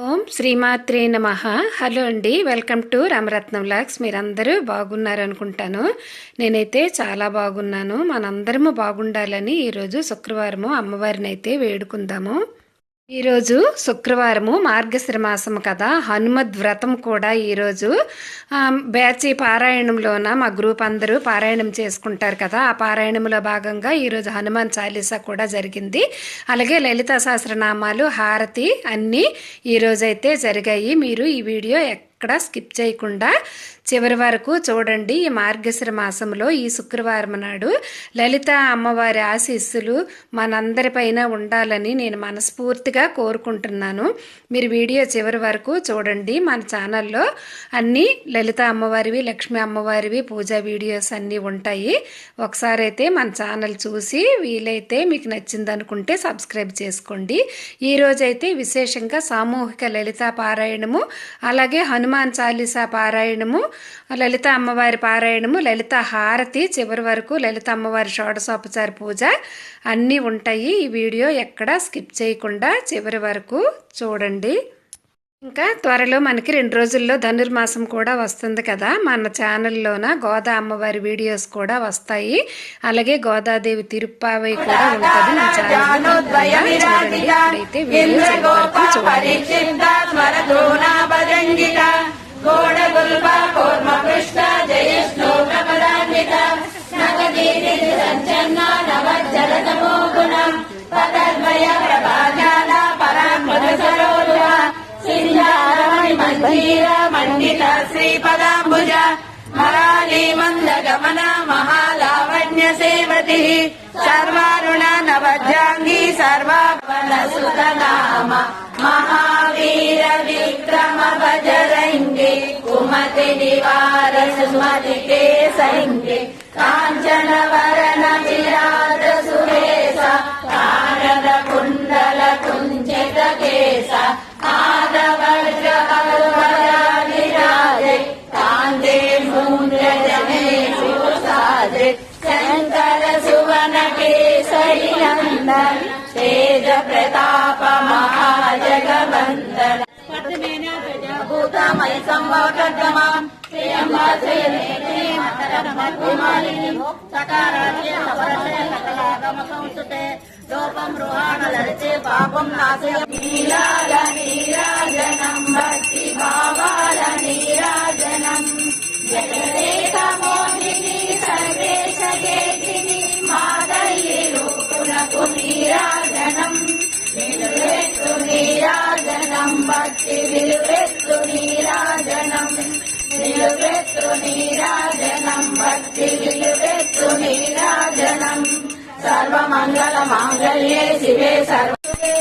ఓం శ్రీమాత్రే నమః. హలో అండి, వెల్కమ్ టు రామరత్నం వ్లాగ్స్. మీరందరూ బాగున్నారనుకుంటాను. నేనైతే చాలా బాగున్నాను. మనందరము బాగుండాలని ఈరోజు శుక్రవారము అమ్మవారిని అయితే వేడుకుందాము. ఈరోజు శుక్రవారము మార్గశిర మాసం కదా, హనుమద్ వ్రతం కూడా ఈరోజు బ్యాచి పారాయణంలోన మా గ్రూప్ అందరూ పారాయణం చేసుకుంటారు కదా. ఆ పారాయణంలో భాగంగా ఈరోజు హనుమాన్ చాలీసా కూడా జరిగింది. అలాగే లలితా సహస్రనామాలు, హారతి అన్నీ ఈరోజైతే జరిగాయి. మీరు ఈ వీడియో ఎక్కడ స్కిప్ చేయకుండా చివరి వరకు చూడండి. ఈ మార్గశిర మాసంలో ఈ శుక్రవారం నాడు లలిత అమ్మవారి ఆశీస్సులు మనందరిపైన ఉండాలని నేను మనస్ఫూర్తిగా కోరుకుంటున్నాను. మీరు వీడియో చివరి వరకు చూడండి. మన ఛానల్లో అన్నీ లలిత అమ్మవారివి, లక్ష్మీ అమ్మవారివి పూజా వీడియోస్ అన్నీ ఉంటాయి. ఒకసారి అయితే మన ఛానల్ చూసి వీలైతే మీకు నచ్చింది అనుకుంటే సబ్స్క్రైబ్ చేసుకోండి. ఈరోజైతే విశేషంగా సామూహిక లలితా పారాయణము, అలాగే హనుమాన్ చాలీసా పారాయణము, లలిత అమ్మవారి పారాయణము, లలిత హారతి, చివరి వరకు లలిత అమ్మవారి షోడశోపచార పూజ అన్నీ ఉంటాయి. ఈ వీడియో ఎక్కడ స్కిప్ చేయకుండా చివరి వరకు చూడండి. ఇంకా త్వరలో మనకి 2 రోజుల్లో ధనుర్మాసం కూడా వస్తుంది కదా. మన ఛానల్లోన గోదా అమ్మవారి వీడియోస్ కూడా వస్తాయి. అలాగే గోదాదేవి తిరుప్పావై కూడా ఉంటుంది మన ఛానల్. చూడండి, ఇప్పుడైతే వీడియో మండిత శ్రీపదాంబుజ మరాళీ మందగమన మహాలావణ్య సేవతి సర్వారుణ నవజాంగి సర్వావన సుతనామ మహావీర విక్రమ బజరంగి కుమతి నివార సుమతి కేసంగి కాంచన వరణ విరాజ సురేశ కారణ కుండల కుంచిత కేశ ఆదవర్గ విరాజే కాందే మూంద్రజనే సుసాజే శంకర సువన కేసరి నందన్ తేజ ప్రతాప మహాజగవందన భూతమయ సంభవకర్తమాం లోపం రోహాణ లలితే పాపం నాశయ నీరాజ నీరాజనం భక్తి భావాల నీరాజనం జగదేక మోహిని సర్వేశ గేహిని మాదల్లి రూపునకు నీరాజనం విలువెత్తు నీరాజనం భక్తి విలువెత్తు నీరాజనం విలువెత్తు నీరాజనం భక్తి విలువెత్తు నీరాజనం సర్వమంగళ మాంగళ్యే శివే సర్వే